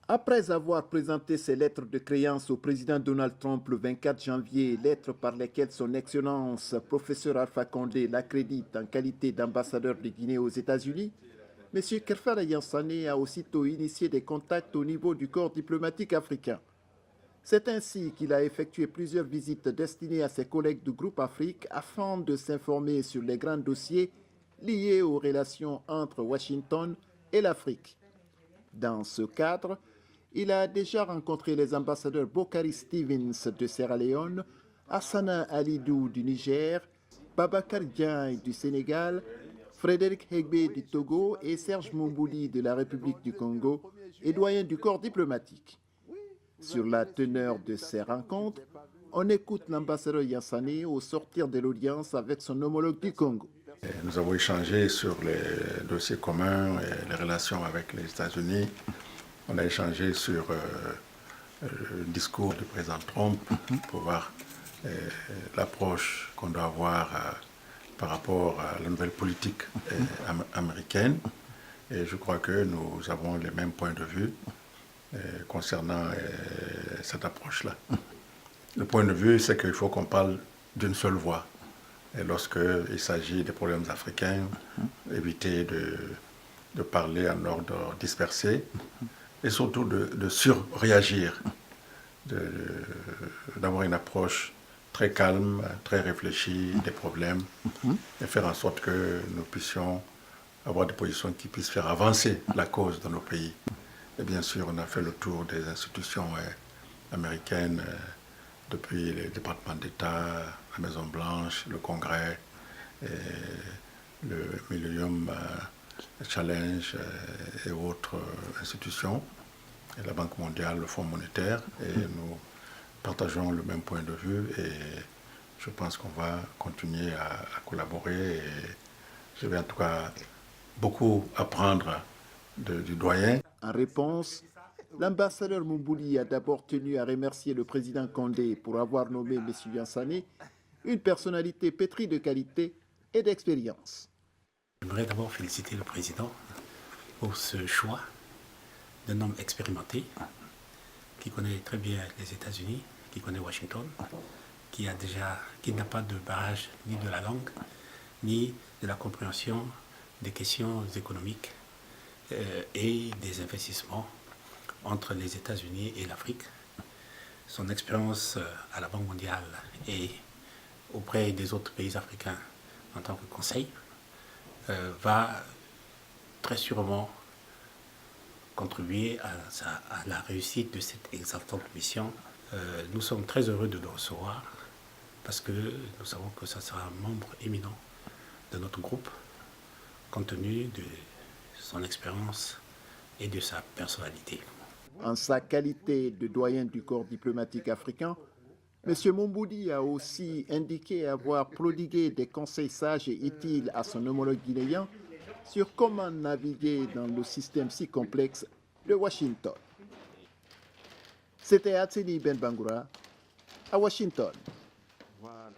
Après avoir présenté ses lettres de créance au président Donald Trump le 24 janvier, lettres par lesquelles son Excellence, professeur Alpha Condé, l'accrédite en qualité d'ambassadeur de Guinée aux États-Unis, M. Kerfara Yansane a aussitôt initié des contacts au niveau du corps diplomatique africain. C'est ainsi qu'il a effectué plusieurs visites destinées à ses collègues du groupe Afrique afin de s'informer sur les grands dossiers liés aux relations entre Washington et l'Afrique. Dans ce cadre, il a déjà rencontré les ambassadeurs Bokari Stevens de Sierra Leone, Hassana Alidou du Niger, Babacar Diagne du Sénégal, Frédéric Hegbe du Togo et Serge Moubouli de la République du Congo, et doyen du corps diplomatique. Sur la teneur de ces rencontres, on écoute l'ambassadeur Yansane au sortir de l'audience avec son homologue du Congo. Nous avons échangé sur les dossiers communs et les relations avec les États-Unis. On a échangé sur le discours du président Trump pour voir l'approche qu'on doit avoir par rapport à la nouvelle politique américaine. Et je crois que nous avons les mêmes points de vue concernant cette approche-là. Le point de vue, c'est qu'il faut qu'on parle d'une seule voix. Et lorsqu'il s'agit des problèmes africains, éviter de parler en ordre dispersé et surtout de surréagir, d'avoir une approche très calme, très réfléchie des problèmes et faire en sorte que nous puissions avoir des positions qui puissent faire avancer la cause dans nos pays. Et bien sûr, on a fait le tour des institutions américaines, depuis les départements d'État, la Maison-Blanche, le Congrès, le Millennium Challenge et autres institutions, et la Banque mondiale, le Fonds monétaire, et nous partageons le même point de vue et je pense qu'on va continuer à collaborer et je vais en tout cas beaucoup apprendre du doyen. En réponse, l'ambassadeur Moubouli a d'abord tenu à remercier le président Condé pour avoir nommé M. Yansane une personnalité pétrie de qualité et d'expérience. J'aimerais d'abord féliciter le président pour ce choix d'un homme expérimenté qui connaît très bien les États-Unis, qui connaît Washington, qui n'a pas de barrage ni de la langue, ni de la compréhension des questions économiques et des investissements entre les États-Unis et l'Afrique. Son expérience à la Banque mondiale et auprès des autres pays africains en tant que conseil va très sûrement contribuer à la réussite de cette exaltante mission. Nous sommes très heureux de le recevoir parce que nous savons que ça sera un membre éminent de notre groupe compte tenu de son expérience et de sa personnalité. En sa qualité de doyen du corps diplomatique africain, M. Moubouli a aussi indiqué avoir prodigué des conseils sages et utiles à son homologue guinéen sur comment naviguer dans le système si complexe de Washington. C'était Atseni Ben Bangoura à Washington. Voilà.